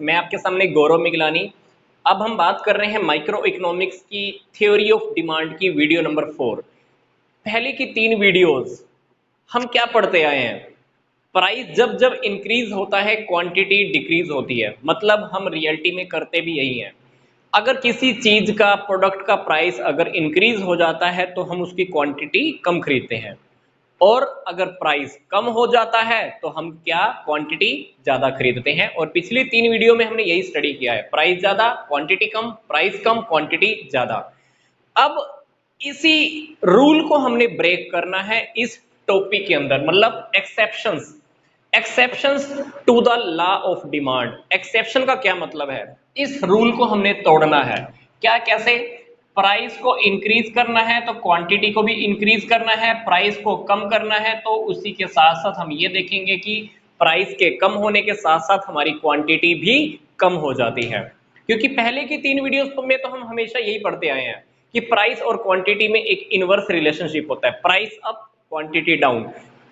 मैं आपके सामने गौरव मिगलानी। अब हम बात कर रहे हैं माइक्रो इकोनॉमिक्स की थ्योरी ऑफ डिमांड की वीडियो नंबर 4। पहले की 3 वीडियोस हम क्या पढ़ते आए हैं? प्राइस जब जब इंक्रीज होता है क्वांटिटी डिक्रीज होती है, मतलब हम रियलिटी में करते भी यही हैं। अगर किसी चीज का प्रोडक्ट का प्राइस अगर इंक्रीज हो जाता है तो हम उसकी क्वांटिटी कम खरीदते हैं, और अगर प्राइस कम हो जाता है तो हम क्या क्वांटिटी ज्यादा खरीदते हैं। और पिछली 3 वीडियो में हमने यही स्टडी किया है, प्राइस ज्यादा क्वांटिटी कम, प्राइस कम क्वांटिटी ज्यादा। अब इसी रूल को हमने ब्रेक करना है इस टॉपिक के अंदर, मतलब exceptions. Exceptions to the law of demand. Exception का क्या मतलब है? इस रूल को हमने तोड़ना है। क्या, कैसे? प्राइस को इंक्रीज करना है तो क्वांटिटी को भी इंक्रीज करना है, प्राइस को कम करना है तो उसी के साथ साथ हम ये देखेंगे कि प्राइस के कम होने के साथ साथ हमारी क्वांटिटी भी कम हो जाती है। क्योंकि पहले की 3 वीडियोस में तो हम हमेशा यही पढ़ते आए हैं कि प्राइस और क्वांटिटी में एक इनवर्स रिलेशनशिप होता है, price up quantity down,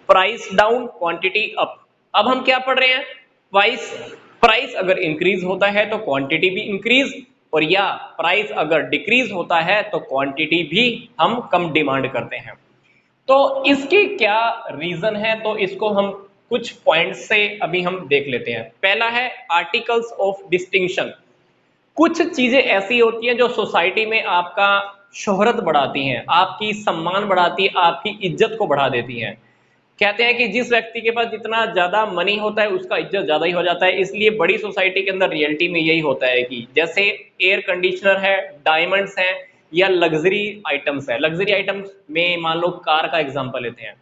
price down quantity up. अब हम क्या पढ़ रहे हैं? प्राइस प्राइस अगर इंक्रीज होता है तो क्वांटिटी भी इंक्रीज, और या प्राइस अगर डिक्रीज होता है तो क्वांटिटी भी हम कम डिमांड करते हैं। तो इसके क्या रीजन है, तो इसको हम कुछ पॉइंट्स से अभी हम देख लेते हैं। पहला है आर्टिकल्स ऑफ डिस्टिंक्शन। कुछ चीजें ऐसी होती हैं जो सोसाइटी में आपका शोहरत बढ़ाती हैं, आपकी सम्मान बढ़ाती है, आपकी इज्जत को बढ़ा देती हैं। कहते हैं कि जिस व्यक्ति के पास जितना ज्यादा मनी होता है उसका इज्जत ज्यादा ही हो जाता है। इसलिए बड़ी सोसाइटी के अंदर रियलिटी में यही होता है कि जैसे एयर कंडीशनर है, डायमंड्स हैं, या लग्जरी आइटम्स है। लग्जरी आइटम्स में मान लो कार का एग्जांपल लेते हैं,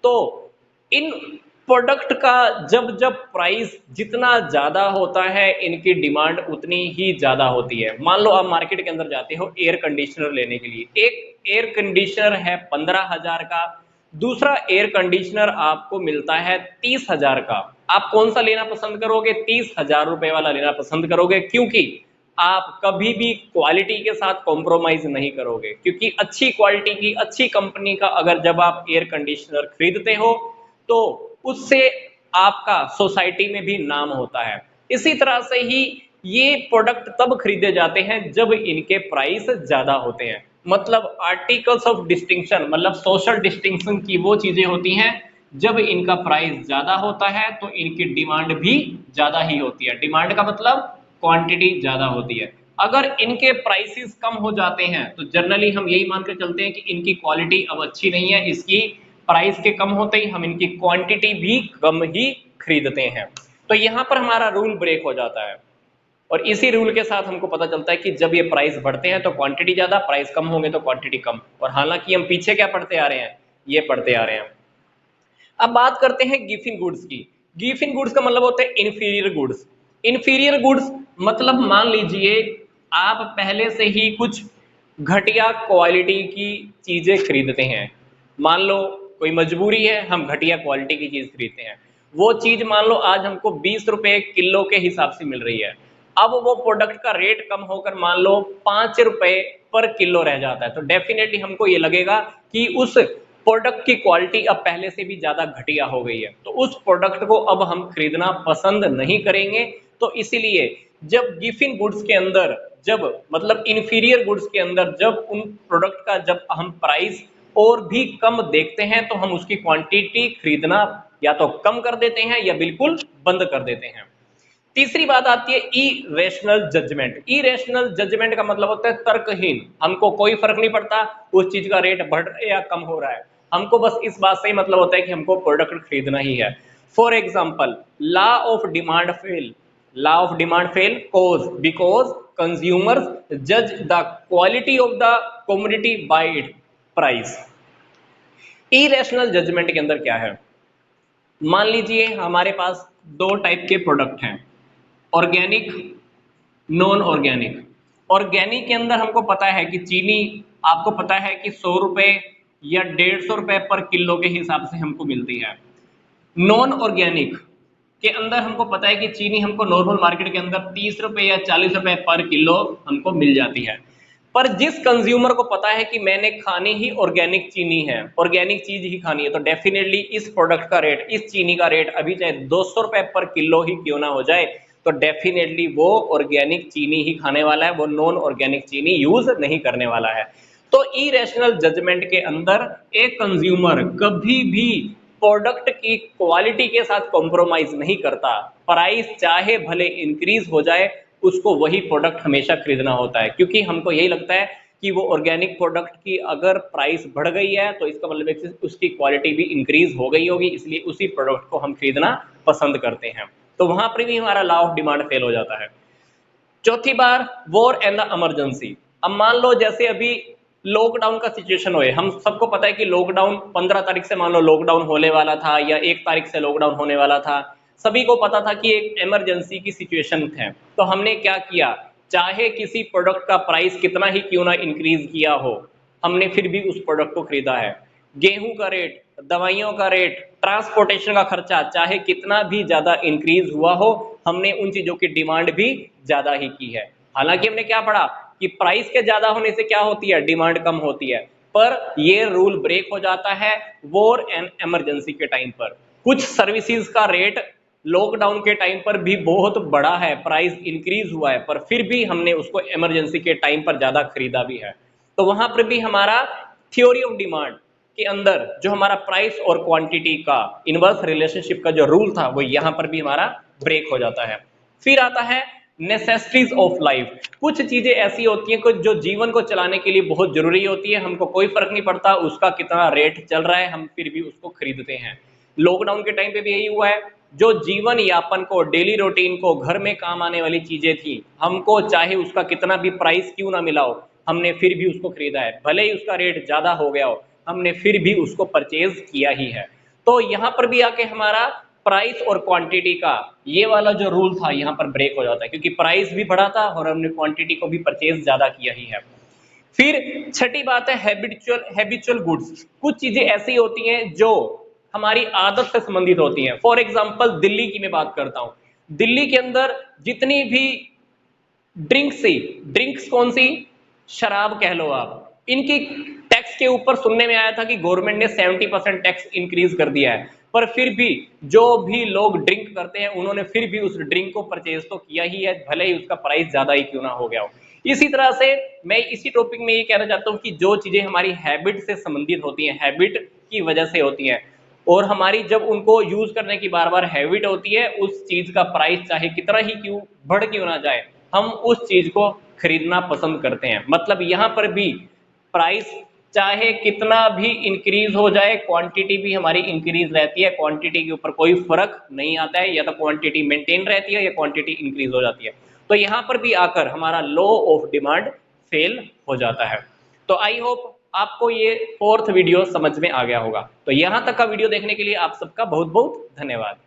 तो इन प्रोडक्ट का जब जब प्राइस जितना ज्यादा होता है इनकी डिमांड उतनी ही ज्यादा होती है। मान लो आप मार्केट के अंदर जाते हो एयर कंडीशनर लेने के लिए, एक एयर कंडीशनर है 15,000 का, दूसरा एयर कंडीशनर आपको मिलता है 30,000 का। आप कौन सा लेना पसंद करोगे? 30,000 रुपए वाला लेना पसंद करोगे, क्योंकि आप कभी भी क्वालिटी के साथ कॉम्प्रोमाइज नहीं करोगे। क्योंकि अच्छी क्वालिटी की अच्छी कंपनी का अगर जब आप एयर कंडीशनर खरीदते हो तो उससे आपका सोसाइटी में भी नाम होता है। इसी तरह से ही ये प्रोडक्ट तब खरीदे जाते हैं जब इनके प्राइस ज्यादा होते हैं। मतलब आर्टिकल्स ऑफ डिस्टिंक्शन, मतलब सोशल डिस्टिंक्शन की वो चीजें होती हैं जब इनका प्राइस ज्यादा होता है तो इनकी डिमांड भी ज्यादा ही होती है। डिमांड का मतलब क्वांटिटी ज्यादा होती है। अगर इनके प्राइसेस कम हो जाते हैं तो जनरली हम यही मानकर चलते हैं कि इनकी क्वालिटी अब अच्छी नहीं है, इसकी प्राइस के कम होते ही हम इनकी क्वांटिटी भी कम ही खरीदते हैं। तो यहां पर हमारा रूल ब्रेक हो जाता है, और इसी रूल के साथ हमको पता चलता है कि जब ये प्राइस बढ़ते हैं तो क्वांटिटी ज्यादा, प्राइस कम होंगे तो क्वांटिटी कम। और हालांकि हम पीछे क्या पढ़ते आ रहे हैं? ये पढ़ते आ रहे हैं। अब बात करते हैं गिफिन गुड्स की। गिफिन गुड्स का मतलब होता है इंफीरियर गुड्स। इंफीरियर गुड्स मतलब मान लीजिए आप पहले से ही कुछ घटिया क्वालिटी की चीजें खरीदते हैं। मान लो कोई मजबूरी है, हम घटिया क्वालिटी की चीज खरीदते हैं। वो चीज मान लो आज हमको 20 रुपए किलो के हिसाब से मिल रही है, अब वो प्रोडक्ट का रेट कम होकर मान लो 5 रुपए पर किलो रह जाता है, तो डेफिनेटली हमको ये लगेगा कि उस प्रोडक्ट की क्वालिटी अब पहले से भी ज्यादा घटिया हो गई है, तो उस प्रोडक्ट को अब हम खरीदना पसंद नहीं करेंगे। तो इसीलिए जब गिफिन गुड्स के अंदर, जब मतलब इंफीरियर गुड्स के अंदर जब उन प्रोडक्ट का जब हम प्राइस और भी कम देखते हैं तो हम उसकी क्वांटिटी खरीदना या तो कम कर देते हैं या बिल्कुल बंद कर देते हैं। तीसरी बात आती है इरेशनल जजमेंट। इरेशनल जजमेंट का मतलब होता है तर्कहीन। हमको कोई फर्क नहीं पड़ता उस चीज का रेट बढ़ रहा है या कम हो रहा है, हमको बस इस बात से ही मतलब होता है कि हमको प्रोडक्ट खरीदना ही है। For example, law of demand fail. Law of demand fail cause because consumers जज the quality of the commodity by it price. Irrational judgement के अंदर क्या है? मान लीजिए हमारे पास 2 टाइप के प्रोडक्ट हैं, ऑर्गेनिक, नॉन ऑर्गेनिक। ऑर्गेनिक के अंदर हमको पता है कि चीनी आपको पता है कि 100 रुपए या 150 रुपए पर किलो के हिसाब से हमको मिलती है। नॉन ऑर्गेनिक के अंदर हमको पता है कि चीनी हमको नॉर्मल मार्केट के अंदर 30 रुपए या 40 रुपए पर किलो हमको मिल जाती है। पर जिस कंज्यूमर को पता है कि मैंने खानी ही ऑर्गेनिक चीनी है, ऑर्गेनिक चीज ही खानी है, तो डेफिनेटली इस प्रोडक्ट का रेट, इस चीनी का रेट अभी चाहे 200 रुपए पर किलो ही क्यों ना हो जाए, तो डेफिनेटली वो ऑर्गेनिक चीनी ही खाने वाला है, वो नॉन ऑर्गेनिक चीनी यूज नहीं करने वाला है। तो इरेशनल जजमेंट के अंदर एक कंज्यूमर कभी भी प्रोडक्ट की क्वालिटी के साथ कॉम्प्रोमाइज नहीं करता। प्राइस चाहे भले इंक्रीज हो जाए, उसको वही प्रोडक्ट हमेशा खरीदना होता है, क्योंकि हमको यही लगता है कि वो ऑर्गेनिक प्रोडक्ट की अगर प्राइस बढ़ गई है तो इसका मतलब है कि उसकी क्वालिटी भी इंक्रीज हो गई होगी, इसलिए उसी प्रोडक्ट को हम खरीदना पसंद करते हैं। तो वहां पर भी हमारा लॉ ऑफ डिमांड फेल हो जाता है। चौथी बार, वॉर एंड द इमरजेंसी। अब मान लो जैसे अभी लॉकडाउन का सिचुएशन हो, हम सबको पता है कि लॉकडाउन 15 तारीख से मान लो लॉकडाउन होने वाला था, या 1 तारीख से लॉकडाउन होने वाला था। सभी को पता था कि एक इमरजेंसी की सिचुएशन है। तो हमने क्या किया, चाहे किसी प्रोडक्ट का प्राइस कितना ही क्यों ना इंक्रीज किया हो, हमने फिर भी उस प्रोडक्ट को खरीदा है। गेहूं का रेट, दवाइयों का रेट, ट्रांसपोर्टेशन का खर्चा चाहे कितना भी ज्यादा इंक्रीज हुआ हो, हमने उन चीजों की डिमांड भी ज्यादा ही की है। हालांकि हमने क्या पढ़ा कि प्राइस के ज्यादा होने से क्या होती है, डिमांड कम होती है। पर ये रूल ब्रेक हो जाता है वॉर एंड इमरजेंसी के टाइम पर। कुछ सर्विसेज का रेट लॉकडाउन के टाइम पर भी बहुत बड़ा है, प्राइस इंक्रीज हुआ है, पर फिर भी हमने उसको इमरजेंसी के टाइम पर ज्यादा खरीदा भी है। तो वहां पर भी हमारा थ्योरी ऑफ डिमांड के अंदर जो हमारा प्राइस और क्वांटिटी का इनवर्स रिलेशनशिप का जो रूल था, वो यहां पर भी हमारा ब्रेक हो जाता है। फिर आता है नेसेसिटीज ऑफ लाइफ। कुछ चीजें ऐसी होती हैं कुछ जो जीवन को चलाने के लिए बहुत जरूरी होती है, हमको कोई फर्क नहीं पड़ता उसका कितना रेट चल रहा है, हम फिर भी उसको खरीदते हैं। लॉकडाउन के टाइम पे भी यही हुआ है। जो जीवन यापन को, डेली रूटीन को, घर में काम आने वाली चीजें थी, हमको चाहे उसका कितना भी प्राइस क्यों ना मिला हो, हमने फिर भी उसको खरीदा है। भले ही उसका रेट ज्यादा हो गया हो, हमने फिर भी उसको परचेज किया ही है। तो यहां पर भी आके हमारा प्राइस और क्वांटिटी का ये वाला जो रूल था यहां पर ब्रेक हो जाता है, क्योंकि प्राइस भी बढ़ा था और हमने क्वांटिटी को भी परचेज ज्यादा किया ही है। फिर छठी बात है हैबिचुअल गुड्स। कुछ चीजें ऐसी होती हैं जो हमारी आदत से संबंधित होती हैं। फॉर एग्जांपल दिल्ली की मैं बात करता हूं। दिल्ली के अंदर जितनी भी ड्रिंक्स कौन सी, शराब कह लो आप, इनकी टैक्स के ऊपर सुनने में आया था कि गवर्नमेंट ने 70% टैक्स इंक्रीज कर दिया है। पर फिर भी जो भी लोग ड्रिंक करते हैं उन्होंने फिर भी उस ड्रिंक को परचेज तो किया ही है, भले ही उसका प्राइस ज्यादा ही क्यों ना हो गया हो। इसी तरह से मैं इसी टॉपिक में ये कहना चाहता हूं कि जो चीजें हमारी हैबिट से संबंधित होती हैं, हैबिट की वजह से होती हैं, और हमारी जब उनको यूज करने की बार बार हैबिट होती है, उस चीज का प्राइस चाहे कितना ही क्यों बढ़ क्यों ना जाए, हम उस चीज को खरीदना पसंद करते हैं। मतलब यहां पर भी प्राइस चाहे कितना भी इंक्रीज हो जाए, क्वांटिटी भी हमारी इंक्रीज रहती है, क्वांटिटी के ऊपर कोई फर्क नहीं आता है, या तो क्वांटिटी मेंटेन रहती है या क्वांटिटी इंक्रीज हो जाती है। तो यहां पर भी आकर हमारा लॉ ऑफ डिमांड फेल हो जाता है। तो आई होप आपको ये 4th वीडियो समझ में आ गया होगा। तो यहां तक का वीडियो देखने के लिए आप सबका बहुत बहुत धन्यवाद।